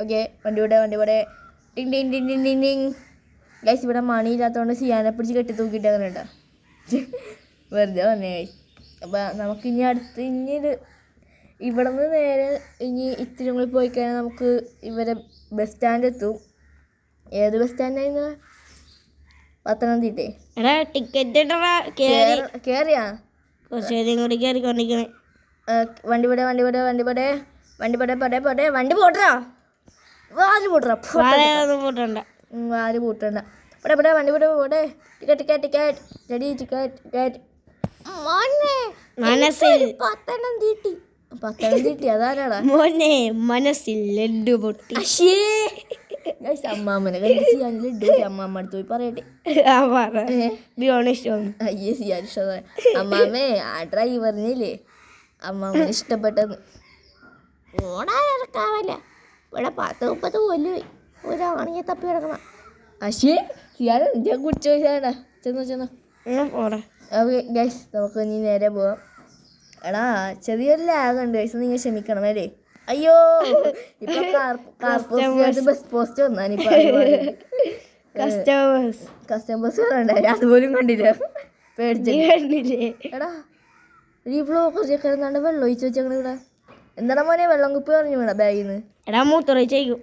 [SPEAKER 1] ഓക്കെ വണ്ടി ഇവിടെ ടിങ് ടിങ് ടിങ് ടിങ് ടിങ് ടിങ്. ഗൈസ് ഇവിടെ മണി ഇല്ലാത്തതുകൊണ്ട് സിയാനെ പിടിച്ച് കെട്ടി തൂക്കിയിട്ട് അങ്ങനെ ഉണ്ടാ വെറുതെ വന്നേ ഗൈസ്. അപ്പോൾ നമുക്ക് ഇനി ഇവിടെ നിന്ന് നേരെ ഇനി ഇത്തിരി കൂടി പോയി കഴിഞ്ഞാൽ നമുക്ക് ഇവരെ ബസ് സ്റ്റാൻഡ് എത്തും. ഏത് ബസ് സ്റ്റാൻഡായിരുന്നു? പത്തനംതിട്ടേ.
[SPEAKER 2] എടാ ടിക്കറ്റ് ഇടടാ.
[SPEAKER 1] കേറിയാ?
[SPEAKER 2] കുറച്ചേരും കൂടി കയറിക്കൊണ്ടിരിക്കണേ.
[SPEAKER 1] വണ്ടി പോട്ടാ വാല് പോട്ടണ്ട. വാല് പൂട്ടണ്ട. ഇവിടെ വണ്ടി പോട്ടെ. ടിക്കറ്റ്
[SPEAKER 2] മനസ്സിൽ
[SPEAKER 1] പത്തനംതിട്ടി അതാരാടാ
[SPEAKER 2] മോനെ മനസ്സിൽ ലഡ്ഡു പൊട്ടി.
[SPEAKER 1] അമ്മാമ്മനെ ലഡ്ഡു അമ്മാമ്മ അടുത്ത് പോയി പറയട്ടെ. അയ്യേ സിയാൻ ഇഷ്ടം. അമ്മാമ്മേ ആ ഡ്രൈവറിനില്ലേ അമ്മാമ്മന് ഇഷ്ടപ്പെട്ടെന്ന്. ഓടാനിറക്കാവല്ല ഇവിടെ 10-30 കൊല്ലുപോയി ഒരാണിയെ തപ്പി കിടക്കണം. അശ്വേ സിയാൻ ഞാൻ കുടിച്ചു ചോദിച്ചാടാ. ചെന്നോ ഓക്കെ ഗൈസ് നമുക്ക് ഇനി നേരെ പോവാം. എടാ ചെറിയൊരു ലാഗുണ്ട് ഗൈസ്, നിങ്ങൾ ക്ഷമിക്കണം അല്ലേ. അയ്യോ ഇപ്പൊ ബസ് പോസ്റ്റ് വന്നാനിപ്പോ കസ്റ്റമേഴ്സ് വരണ്ടായി, അതുപോലും കണ്ടില്ല. പേടിച്ചില്ലേ? എടാ ഈ ബ്ലോക്കർ ചെക്കനാണ്ട് വെള്ളം ഒഴിച്ച് വെച്ചേക്കണ ഇവിടെ. എന്താടാ മോനെ വെള്ളം കുപ്പി പറഞ്ഞു വീണ ബാഗിൽ നിന്ന്?
[SPEAKER 2] എടാ മൂത്രയിച്ചേക്കും.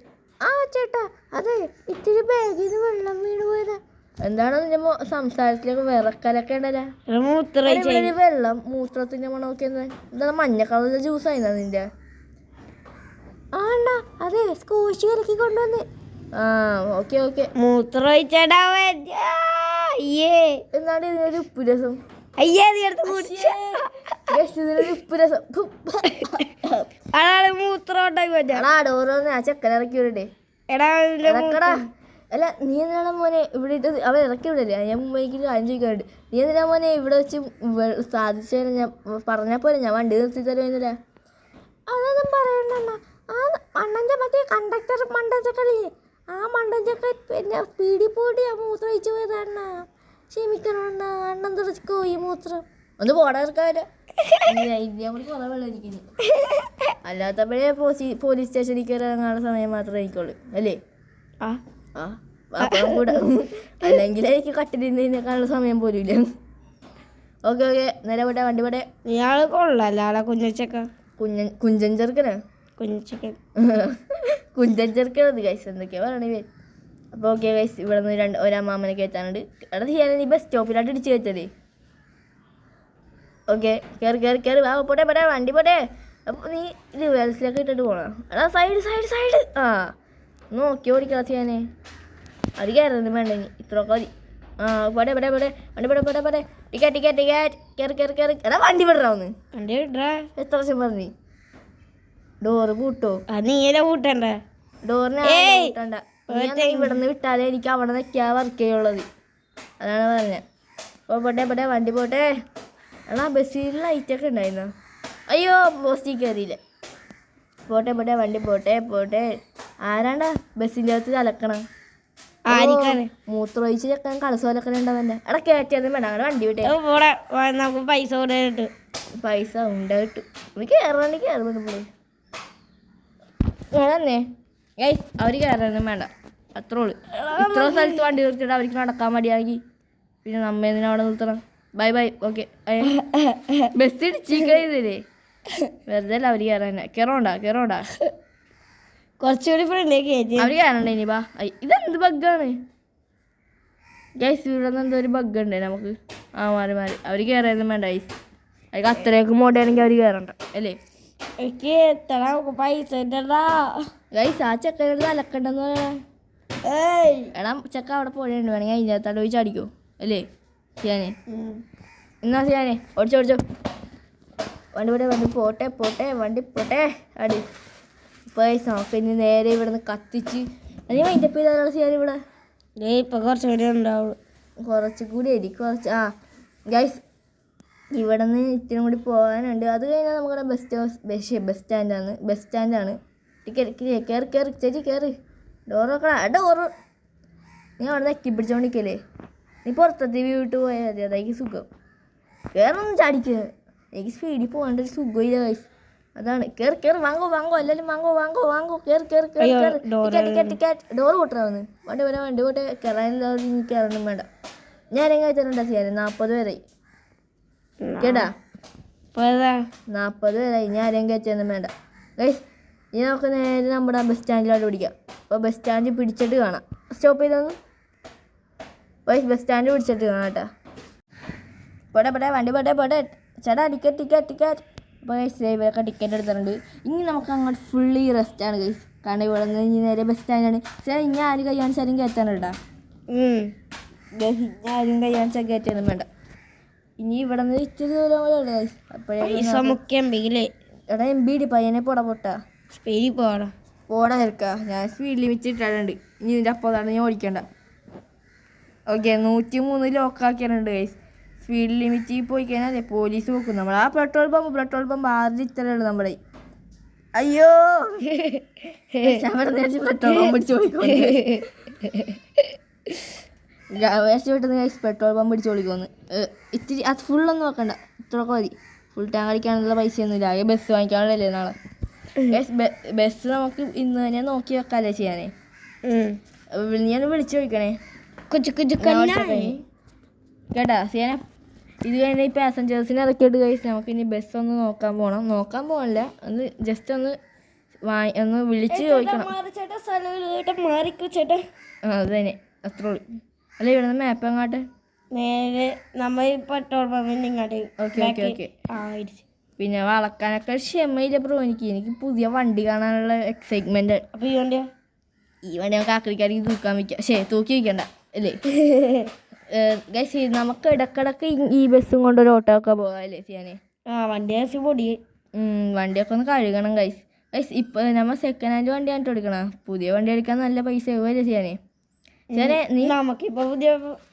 [SPEAKER 1] ആ ചേട്ടാ അതെ ഇത്തിരി ബാഗിൽ നിന്ന് വെള്ളം വീണ് പോയതാ. എന്താണ് നിന്റെ സംസാരത്തിലേക്ക് വിറക്കലൊക്കെ ഉണ്ടല്ലോ. വെള്ളം മൂത്രത്തിന്റെ മണമൊക്കെ എന്താണ് മഞ്ഞ കളറിലെ ജ്യൂസ് ആയിരുന്നാ നിന്റെ? ആണ്ടാ അതെ സ്കോഷ് കലക്കി കൊണ്ടുവന്ന്. ആ ഓക്കെ
[SPEAKER 2] മൂത്രയിച്ചടാ.
[SPEAKER 1] എന്താണ് ഇതിനൊരു ഉപ്പ് രസം?
[SPEAKER 2] മൂത്രം
[SPEAKER 1] ഓരോന്ന് ആ ചെക്കൻ ഇറക്കി വിടേ. അല്ല നീ എന്തിനാണ് മോനെ ഇവിടെ ഇട്ട് അവൻ ഇറക്കി വിടല്ലേ? ഞാൻ മുമ്പേക്ക് കാര്യം ചോദിക്കാറുണ്ട്. നീ എന്തിനാ മോനെ ഇവിടെ വെച്ച് സാധിച്ചു ഞാൻ പറഞ്ഞാൽ പോലെ ഞാൻ വണ്ടി നിർത്തി തരുന്നില്ല. അതൊന്നും പറയണ്ട. ആ മണ്ണഞ്ച മറ്റേ കണ്ടക്ടർ മണ്ടഞ്ചക്കല്ലേ, ആ മണ്ടഞ്ചക്ക പിന്നെ സ്പീഡിൽ പോയിട്ട് ആ മൂത്രം ഒഴിച്ചു പോയതാണ്. ക്ഷമിക്കണം അണ്ണൻ തുടച്ചോ ഈ മൂത്രം ഒന്ന് പോടാർക്കാര്. കുറെ വെള്ളം ഇരിക്കുന്നു. അല്ലാത്തപ്പോഴേ പോലീസ് സ്റ്റേഷനിൽ കയറാനുള്ള സമയം മാത്രമേ എനിക്കുള്ളൂ അല്ലേ? അപ്പം കൂടെ അല്ലെങ്കിൽ എനിക്ക് കട്ടിലിരുന്നതിനേക്കാളുള്ള സമയം പോലും ഇല്ല. ഓക്കെ നേരെ പോട്ടെ വണ്ടി പോട്ടെ.
[SPEAKER 2] ഇയാള് കൊള്ളാല
[SPEAKER 1] കുഞ്ചൻ ചെറുക്കനാ കുഞ്ചൻ ചെറുക്കണത് ഗൈസ് എന്തൊക്കെയാ പറയണേ. അപ്പോൾ ഓക്കെ ഗൈസ് ഇവിടെ നിന്ന് ഒരമ്മാമ്മനെ കയറ്റാനുണ്ട്. അവിടെ ചെയ്യാൻ നീ ബസ് സ്റ്റോപ്പിലായിട്ട് ഇടിച്ച് കയറ്റതേ. ഓക്കെ കയറി വാ പോട്ടെ വണ്ടി പോട്ടെ. അപ്പോൾ നീ റിവേഴ്സിലൊക്കെ ഇട്ടിട്ട് പോകണം. എടാ സൈഡ് ആ നോക്കി ഓടിക്കണം ചെയ്യാനേ. അത് കയറുന്നു വേണ്ട ഇനി ഇത്രയൊക്കെ മതി. ആ പോട്ടെ വണ്ടി ടിക്കറ്റ് കയറി എടാ വണ്ടി വിടറാവുന്നു. എത്ര വർഷം പറഞ്ഞു ഡോറ് പൂട്ടോ?
[SPEAKER 2] പൂട്ടണ്ട
[SPEAKER 1] ഡോറിനെ പൂട്ടണ്ട. ഇവിടെ നിന്ന് വിട്ടാലേ എനിക്ക് അവിടെ നിൽക്കാൻ വർക്ക് ചെയ്യുള്ളത്. അതാണ് പറഞ്ഞത്. അപ്പോൾ പോട്ടെ വണ്ടി പോട്ടെ. എടാ ബസ്സിൽ ലൈറ്റൊക്കെ ഉണ്ടായിരുന്നോ? അയ്യോ പോസ്റ്റിൽ കയറിയില്ല. പോട്ടെ വണ്ടി പോട്ടെ. ആരാണ്ടാ ബസ്സിൻ്റെ അകത്ത് തലക്കണം? മൂത്രം ഒഴിച്ച് ചെക്കാൻ കളസോലൊക്കെ ഉണ്ടാവന്നെ. എടാ കയറ്റിയൊന്നും വേണ്ട അങ്ങനെ വണ്ടി വിട്ടേ.
[SPEAKER 2] നമുക്ക്
[SPEAKER 1] പൈസ ഉണ്ടായിട്ടു എനിക്ക് കയറണമെങ്കിൽ കയറുന്നു തന്നെ ഗൈസ്. അവർ കയറാനൊന്നും വേണ്ട, അത്രേ ഉള്ളൂ. ഇത്ര സ്ഥലത്ത് വണ്ടി നിർത്തിയിട്ട് അവർക്ക് നടക്കാൻ മടിയാണെങ്കിൽ പിന്നെ നമ്മ എന്തിനാ അവിടെ നിർത്തണം? Bye okay. ബസ് ഇടിച്ചില്ലേ വെറുതെ അല്ല അവർ കയറാൻ. കയറോണ്ടാ
[SPEAKER 2] കുറച്ചുകൂടി ഫ്രണ്ടിലേക്ക്
[SPEAKER 1] അവർ കയറണ്ട. ഇനി ബാ ഇതെന്ത് ബഗ്ഗാണ് ഗൈസ്? ഇവിടെ നിന്ന് എന്തോ ഒരു ബഗ് ഉണ്ട് നമുക്ക്. മാറി അവർ കയറാനൊന്നും വേണ്ട ഗൈസ്. അവർക്ക് അത്രയൊക്കെ മോഡയാണെങ്കിൽ അവർ കയറണ്ട അല്ലേ?
[SPEAKER 2] പൈസ
[SPEAKER 1] ഗൈസ് ആ ചെക്കനോട് അലക്കണ്ടെന്ന് പറയാ. എടാ ചെക്ക അവിടെ പോയുണ്ട്, വേണമെങ്കിൽ അതിൻ്റെ അകത്താണ്ട് പോയി ചാടിക്കോ അല്ലേ ചെയ്യാനേ? എന്നാ ചെയ്യാനേ ഓടിച്ചോ വണ്ടി പോട്ടെ അടി. പൈസ നമുക്ക് ഇനി നേരെ ഇവിടെ നിന്ന് കത്തിച്ച് അതിന് അതിൻ്റെ പേര് ചെയ്യാൻ ഇവിടെ
[SPEAKER 2] ഇപ്പൊ കുറച്ചുകൂടി ഉണ്ടാവുള്ളൂ.
[SPEAKER 1] കുറച്ചുകൂടി എനിക്ക് കുറച്ച് ഗൈസ് ഇവിടെ നിന്ന് ഇത്തിരി കൂടി പോകാനുണ്ട്. അത് കഴിഞ്ഞാൽ നമ്മുടെ ബസ് സ്റ്റാൻഡാണ്. ടിക്കറ്റ് കയറി ചേച്ചി കയറി. ഡോറ് നോക്കണം. ഡോറ് നീ അവിടെ നിന്ന് എത്തിപ്പിടിച്ചോണ്ടിരിക്കല്ലേ. നീ പുറത്തത്തെ വീട്ട് പോയാൽ മതി, അതായിരിക്കും സുഖം. കയറൊന്നും ചാടിക്കുക. എനിക്ക് സ്പീഡിൽ പോകേണ്ട ഒരു സുഖമില്ല ഗൈസ്. അതാണ്. കയറി വാങ്ങോ എല്ലാവരും വാങ്ങോ കയറി ടിക്കറ്റ്. ഡോറ് കൂട്ടറാവുന്നു. വണ്ടി പോട്ടെ. കയറാനും കയറണം വേണ്ട. ഞാൻ എങ്ങനെ വെച്ചിട്ടുണ്ടാ ചെയ്യാൻ 40 പേരായി കേട്ടാ. 40 പേരായി. ഞാൻ ആരെങ്കിലും വെച്ചൊന്നും വേണ്ട ഗൈസ്. ഇനി നമുക്ക് നേരെ നമ്മുടെ ബസ് സ്റ്റാൻഡിലോട്ട് പിടിക്കാം. അപ്പോൾ ബസ് സ്റ്റാൻഡ് പിടിച്ചിട്ട് കാണാം. സ്റ്റോപ്പ് ചെയ്തൊന്ന് ഗൈസ്. ബസ് സ്റ്റാൻഡ് പിടിച്ചിട്ട് കാണാം കേട്ടോ. പോട്ടെ വണ്ടി പോട്ടെ ചേട്ടാ. ടിക്കറ്റ്. അപ്പോൾ ഗൈസ് ഇവരൊക്കെ ടിക്കറ്റ് എടുത്തിട്ടുണ്ട്. ഇനി നമുക്ക് അങ്ങോട്ട് ഫുള്ളി റെസ്റ്റാണ് ഗൈസ്. കാരണം ഇവിടെ നിന്ന് ഇനി നേരെ ബസ് സ്റ്റാൻഡാണ്. ചേട്ടാ ഇനി ആരും കയ്യാണിച്ചാലും കയറ്റാണ് കേട്ടാ. ഗൈസ് ഇനി ആരും കയ്യാണിച്ചാൽ കയറ്റാനും വേണ്ട. ഇനി ഇവിടെ നിന്ന് ഇച്ചിരി ദൂരം കൂടെ ഉള്ളു ഗൈസ്. അപ്പോഴേ എടാ MBD പയ്യനെ പൊട്ടാ
[SPEAKER 2] സ്പീഡിൽ
[SPEAKER 1] പോടാ നിൽക്കുക. ഞാൻ സ്പീഡ് ലിമിറ്റ് ഇട്ടിട്ടുണ്ട്. ഇനി ഇതിൻ്റെ അപ്പതാണ് ഞാൻ ഓടിക്കണ്ട. ഓക്കെ 103 ലോക്കാക്കിയിട്ടുണ്ട് ഗൈസ്. സ്പീഡ് ലിമിറ്റ് പോയി കഴിഞ്ഞാൽ പോലീസ് നോക്കും. നമ്മൾ ആ പെട്രോൾ പമ്പ് 6 ഇത്രയുള്ളൂ നമ്മുടെ. അയ്യോ പെട്രോൾ പമ്പ് പിടിച്ച് പോയിക്കോന്ന് ഗൈസ്. പെട്രോൾ പമ്പ് പിടിച്ച് ഓടിക്കോന്ന്. ഇത്തിരി അത് ഫുള്ളൊന്നും നോക്കണ്ട, ഇത്രയൊക്കെ മതി. ഫുൾ ടാങ്ക് അടിക്കാനുള്ള പൈസയൊന്നുമില്ല. ആകെ ബസ് വാങ്ങിക്കാനുള്ളതല്ലേ നാളെ. ബസ് നമുക്ക് ഇന്ന് തന്നെ നോക്കി വെക്കാല്ലേ ചെയ്യാനേ. ഞാൻ വിളിച്ചു ചോദിക്കണേ കേട്ടാ സിയാനെ. ഇത് കഴിഞ്ഞ ഈ പാസഞ്ചേഴ്സിനെ ഇറക്കിയിട്ട് കഴിച്ച് നമുക്ക് ഇനി ബസ് ഒന്ന് നോക്കാൻ പോകണില്ല. ഒന്ന് ജസ്റ്റ് ഒന്ന് വിളിച്ച് ചോദിക്കണം. അത് തന്നെ അത്രേ ഉള്ളൂ. അല്ല ഇവിടെ നിന്ന് മാപ്പ് എങ്ങാട്ടെ
[SPEAKER 2] നേരെ നമ്മൾ പെട്രോൾ പമ്പിൻ്റെ ഇങ്ങോട്ട്.
[SPEAKER 1] ഓക്കെ. പിന്നെ വളക്കാനൊക്കെ ക്ഷമയില്ല ബ്രോ. എനിക്ക് പുതിയ വണ്ടി കാണാനുള്ള എക്സൈറ്റ്മെന്റ്.
[SPEAKER 2] അപ്പോൾ ഈ വണ്ടി
[SPEAKER 1] നമുക്ക് ആക്രിക്കാർക്ക് തൂക്കി വയ്ക്കണ്ട അല്ലേ ഗൈസ്. നമുക്ക് ഇടക്കിടക്ക് ഈ ബസ്സും കൊണ്ടൊരു ഓട്ടോ ഒക്കെ പോകാം അല്ലേ ചെയ്യാനേ. വണ്ടിയൊക്കെ ഒന്ന് കഴുകണം ഗൈസ്. ഇപ്പം നമ്മൾ സെക്കൻഡ് ഹാൻഡ് വണ്ടിയാണ് എടുക്കണം. പുതിയ വണ്ടി എടുക്കാൻ നല്ല പൈസ ആവുമല്ലേ ചെയ്യാനേ. നീ
[SPEAKER 2] നമുക്കിപ്പോൾ പുതിയ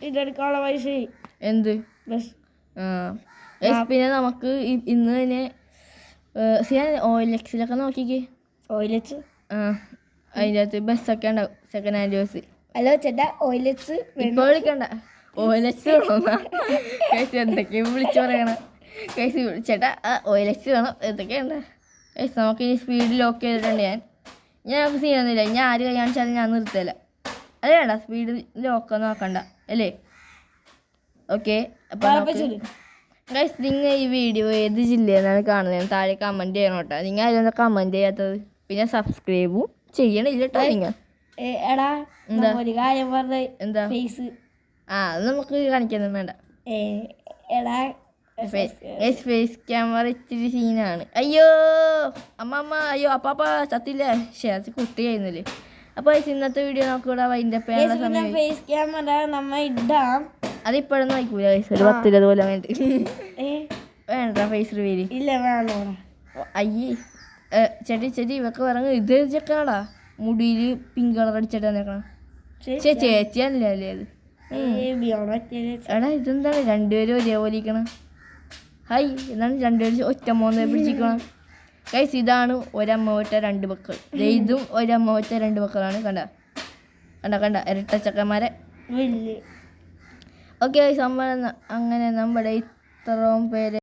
[SPEAKER 2] ഇതെടുക്കാനുള്ള പൈസ
[SPEAKER 1] എന്ത് ബസ് പിന്നെ നമുക്ക് ഇന്ന് തന്നെ OLX നോക്കിക്കേ.
[SPEAKER 2] OLX
[SPEAKER 1] അതിൻ്റെ അകത്ത് ബസ്സൊക്കെ ഉണ്ടാവും. Second hand bus.
[SPEAKER 2] ഹലോ ചേട്ടാ OLX
[SPEAKER 1] ഇപ്പോൾ വിളിക്കണ്ട. OLX കേസ് എന്തൊക്കെയാണ് വിളിച്ചു പറയണം കേസ്. ചേട്ടാ OLX വേണം എന്തൊക്കെയുണ്ട് കേസ്. നമുക്ക് ഇനി സ്പീഡ് ലോക്ക് ചെയ്തിട്ടുണ്ട്. ഞാൻ സീനൊന്നുമില്ല. ഞാൻ ആര് കഴിയാണെന്ന് ഞാൻ നിർത്തില്ല. അത് വേണ്ട, സ്പീഡ് ലോക്കൊന്നും നോക്കണ്ട അല്ലേ. ഓക്കെ. അപ്പം ഗൈസ് നിങ്ങൾ ഈ വീഡിയോ ഏത് ജില്ലയെന്നാണ് കാണുന്നത് താഴെ കമൻറ്റ് ചെയ്യണം കേട്ടോ. നിങ്ങൾ അതിലൊന്നും കമൻറ്റ് ചെയ്യാത്തത്. പിന്നെ സബ്സ്ക്രൈബും ചെയ്യണില്ല കേട്ടോ നിങ്ങൾ.
[SPEAKER 2] എന്താ ഒരു കാര്യം പറഞ്ഞ
[SPEAKER 1] എന്താ ഫേസ് അത് നമുക്ക് കാണിക്കൊന്നും വേണ്ട. ഫേസ് ക്യാമറ ഇച്ചിരി സീനാണ്. അയ്യോ അമ്മ അയ്യോ അപ്പാപ്പ ചത്തില്ല. അത് കുട്ടിയായിരുന്നില്ലേ. അപ്പോൾ ഇന്നത്തെ വീഡിയോ നോക്കൂടാ. അതിൻ്റെ
[SPEAKER 2] ഫേസ് ക്യാമറ നമ്മ ഇടാം.
[SPEAKER 1] അതിപ്പോഴൊന്നും വായിക്കൂല ഗൈസ്. ഒരു 10 പോലെ വേണ്ട ഫേസ് റിവീൽ
[SPEAKER 2] ഇല്ല വേണോ.
[SPEAKER 1] അയ്യേ ചേട്ടി ഇവക്കെ പറഞ്ഞ ഇത് ചെക്കനാടാ മുടിയിൽ പിങ്ക് കളർ അടിച്ചിട്ട് വന്നേക്കണം. ചേച്ചിയാണല്ലേ അല്ലേ അത്. എടാ ഇതെന്താണ് രണ്ടുപേരും ഒരേപോലെ ഇരിക്കണം. ഹായ് എന്താണ് രണ്ടുപേരും ഒറ്റ മോനെ പിടിച്ചിരിക്കണം ഗൈസ്. ഇതാണ് ഒരമ്മ ഒറ്റ 2 മക്കൾ. ഇതും ഒരമ്മ ഒറ്റ 2 മക്കളാണ്. കണ്ട ഇരട്ട ചക്കന്മാരെ. Okay guys. അങ്ങനെ നമ്മുടെ ഇത്രയും പേര്